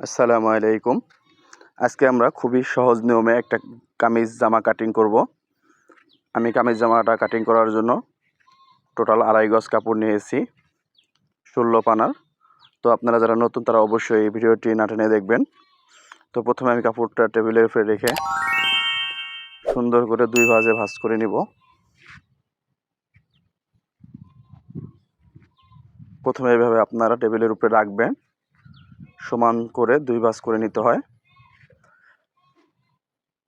আসসালামু আলাইকুম। আজকে আমরা খুবই সহজ নিয়মে একটা কামিজ জামা কাটিং করব। আমি কামিজ জামাটা কাটিং করার জন্য টোটাল 2.5 গজ কাপড় নিয়েছি 16 পানার। তো আপনারা যারা নতুন তারা অবশ্যই এই ভিডিওটি না টেনে দেখবেন। তো প্রথমে আমি কাপড়টা টেবিলের উপরে রেখে সুন্দর করে 2 ভাঁজে ভাঁজ করে নিব। প্রথমে এইভাবে আপনারা টেবিলের উপরে রাখবেন, সমান করে 2 ভাঁজ করে নিতে হয়।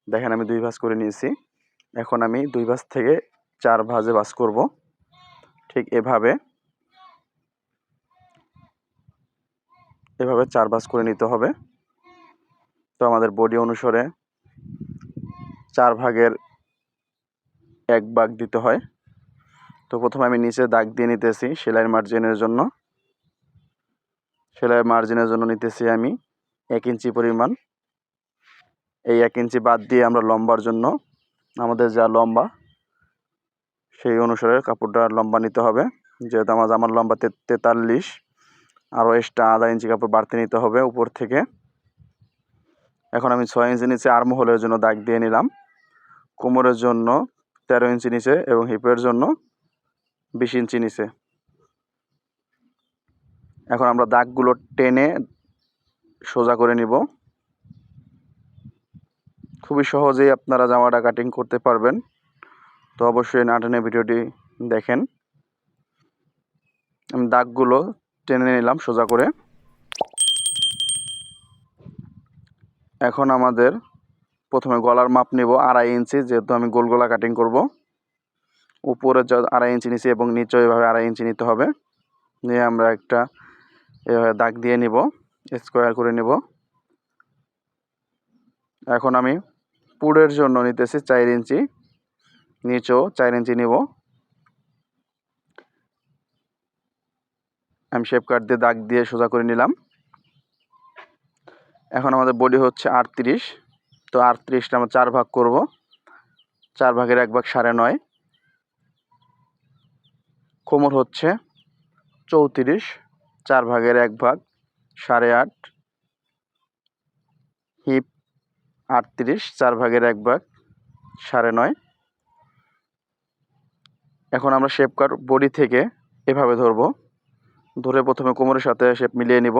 দেখেন আমি 2 ভাঁজ করে নিয়েছি। এখন আমি 2 ভাঁজ থেকে 4 ভাঁজে ভাঁজ করব। ঠিক এভাবে 4 ভাঁজ করে নিতে হবে। তো আমাদের বডি অনুসারে 4 ভাগের 1 ভাগ দিতে হয়। তো প্রথমে আমি নিচে দাগ দিয়ে নিতেছি সেলাই মার্জিনের জন্য। সেলাই মার্জিনের জন্য নিতেছি আমি 1 ইঞ্চি পরিমাণ। এই 1 ইঞ্চি বাদ দিয়ে আমরা লম্বার জন্য আমাদের যা লম্বা সেই অনুসারে কাপড়টা লম্বা নিতে হবে। যেহেতু আমার জামার লম্বা 43, আরও এক্সট্রা আধা ইঞ্চি কাপড় বাড়তি নিতে হবে উপর থেকে। এখন আমি 6 ইঞ্চি নিচে আর্ম হোলের জন্য দাগ দিয়ে নিলাম, কোমরের জন্য 13 ইঞ্চি নিচে এবং হিপের জন্য 20 ইঞ্চি নিচে। এখন আমরা দাগগুলো টেনে সোজা করে নিব। খুবই সহজেই আপনারা জামাটা কাটিং করতে পারবেন। তো অবশ্যই না টেনে ভিডিওটি দেখেন। আমি দাগগুলো টেনে নিলাম সোজা করে। এখন আমাদের প্রথমে গলার মাপ নেব 2.5 ইঞ্চি, যেহেতু আমি গোল গলা কাটিং করব। উপরে 2.5 ইঞ্চি নিচে এবং নিচেও এভাবে 2.5 ইঞ্চি নিতে হবে। নিয়ে আমরা একটা এভাবে দাগ দিয়ে নিব, স্কোয়ার করে নিব। এখন আমি পুরের জন্য নিতেছি 4 ইঞ্চি, নিচেও 4 ইঞ্চি নিব। আমি শেপ কাট দিয়ে দাগ দিয়ে সোজা করে নিলাম। এখন আমাদের বডি হচ্ছে 38। তো 38টা আমরা 4 ভাগ করব। 4 ভাগের 1 ভাগ 9.5। কোমর হচ্ছে 34, 4 ভাগের 1 ভাগ 8.5। হিপ 38, 4 ভাগের 1 ভাগ 9.5। এখন আমরা শেপ কাট বডি থেকে এভাবে ধরে প্রথমে কোমরের সাথে শেপ মিলিয়ে নিব।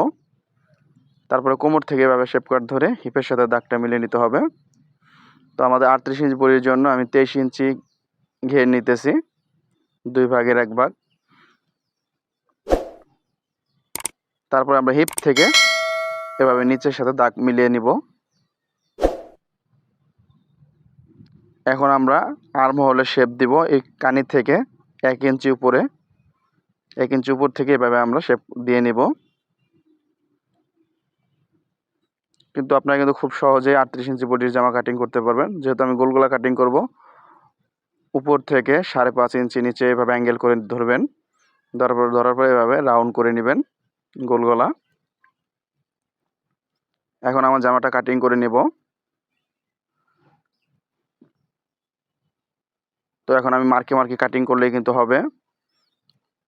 তারপরে কোমর থেকে এভাবে শেপ কাট ধরে হিপের সাথে দাগটা মিলিয়ে নিতে হবে। তো আমাদের 38 ইঞ্চি বডির জন্য আমি 23 ইঞ্চি ঘের নিতেছি, 2 ভাগের 1 ভাগ। তারপর আমরা হিপ থেকে এভাবে নিচের সাথে দাগ মিলিয়ে নিব। এখন আমরা আর্ম হোলের শেপ দিব এই কানি থেকে 1 ইঞ্চি উপরে। 1 ইঞ্চি উপর থেকে এভাবে আমরা শেপ দিয়ে নিব। কিন্তু আপনারা কিন্তু খুব সহজেই 38 ইঞ্চি বডির জামা কাটিং করতে পারবেন। যেহেতু আমি গোল গলা কাটিং করব, উপর থেকে 5.5 ইঞ্চি নিচে এভাবে অ্যাঙ্গেল করে ধরবেন। ধরার পর এভাবে রাউন্ড করে নেবেন গোল গলা। এখন আমার জামাটা কাটিং করে নেব। তো এখন আমি মার্কে মার্কে কাটিং করলেই কিন্তু হবে,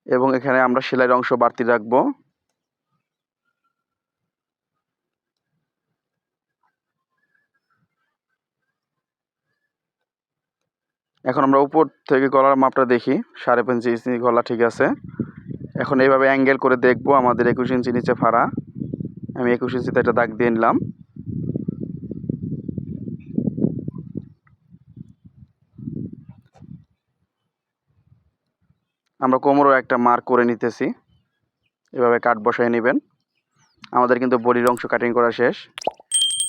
এবং এখানে আমরা সেলাইয়ের অংশ বাড়তি রাখবো। এখন আমরা উপর থেকে গলার মাপটা দেখি, 5.5 ইঞ্চি গলা ঠিক আছে। এখন এইভাবে অ্যাঙ্গেল করে দেখব আমাদের 21 ইঞ্চি নিচে ফাড়া। আমি 21 ইঞ্চিতে একটা দাগ দিয়ে নিলাম। আমরা কোমরও একটা মার্ক করে নিতেছি, এভাবে কাট বসায় নেবেন। আমাদের কিন্তু বডির অংশ কাটিং করা শেষ।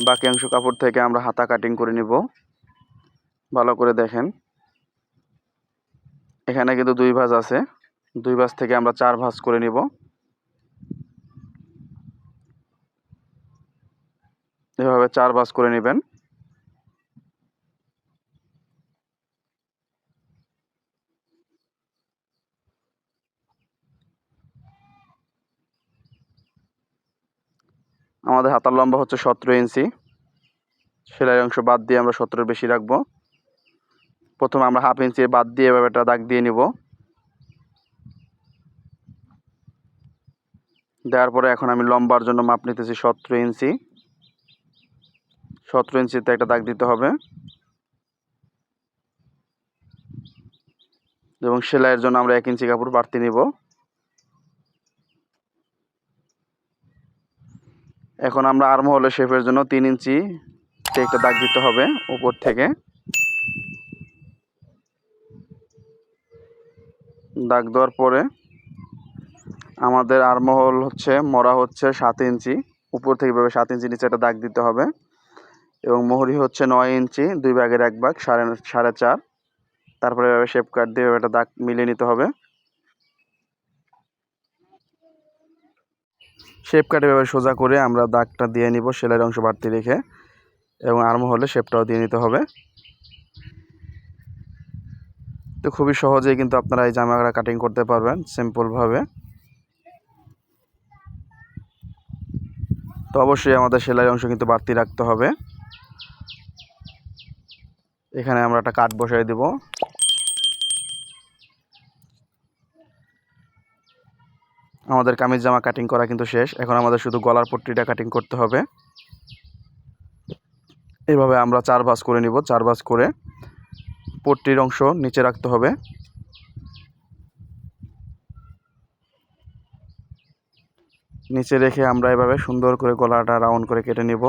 বাকি অংশ কাপড় থেকে আমরা হাতা কাটিং করে নিব। ভালো করে দেখেন, এখানে কিন্তু 2 ভাঁজ আছে। 2 ভাঁজ থেকে আমরা 4 ভাঁজ করে নিব। এভাবে 4 ভাঁজ করে নেবেন। আমাদের হাতার লম্বা হচ্ছে 17 ইঞ্চি। সেলাই অংশ বাদ দিয়ে আমরা 17 বেশি রাখবো। প্রথমে আমরা 1/2 ইঞ্চি বাদ দিয়ে এভাবে একটা দাগ দিয়ে নিব। দেওয়ার পরে এখন আমি লম্বার জন্য মাপ নিতেছি 17 ইঞ্চি। 17 ইঞ্চিতে একটা দাগ দিতে হবে এবং সেলাইয়ের জন্য আমরা 1 ইঞ্চি কাপড় বাড়তি নিব। এখন আমরা আর্মহোলের শেপের জন্য 3 ইঞ্চি একটা দাগ দিতে হবে উপর থেকে। দাগ দেওয়ার পরে আমাদের আর্মহোল মরা 7 ইঞ্চি, উপর থেকে এভাবে 7 ইঞ্চি নিচে একটা দাগ দিতে হবে এবং মোহরি 9 ইঞ্চি, 2 ভাগের 1 ভাগ 4.5। তারপরে এভাবে শেপ কাট দিয়ে একটা দাগ মিলিয়ে নিতে হবে। শেপ কাটে এভাবে সোজা করে আমরা দাগটা দিয়ে নিব সেলাইয়ের অংশ বাড়তি রেখে, এবং আর্মহোলে শেপটাও দিয়ে নিতে হবে। তো খুবই সহজেই কিন্তু আপনারা এই জামাটা কাটিং করতে পারবেন সিম্পলভাবে। তো অবশ্যই আমাদের সেলাইয়ের অংশ কিন্তু বাড়তি রাখতে হবে। এখানে আমরা একটা কাট বসাই দেব। আমাদের কামিজ জামা কাটিং করা কিন্তু শেষ। এখন আমাদের শুধু গলার পট্টিটা কাটিং করতে হবে। এভাবে আমরা 4 ভাঁজ করে নিব। 4 ভাঁজ করে পট্টির অংশ নিচে রাখতে হবে। নিচে রেখে আমরা এভাবে সুন্দর করে গলাটা রাউন্ড করে কেটে নিব।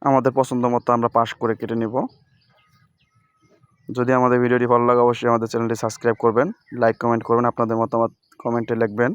আমাদের পছন্দ মতো আমরা পাশ করে কেটে নিব। যদি আমাদের ভিডিওটি ভালো লাগে অবশ্যই আমাদের চ্যানেলটি সাবস্ক্রাইব করবেন, লাইক কমেন্ট করবেন, আপনাদের মতামত কমেন্টে লিখবেন।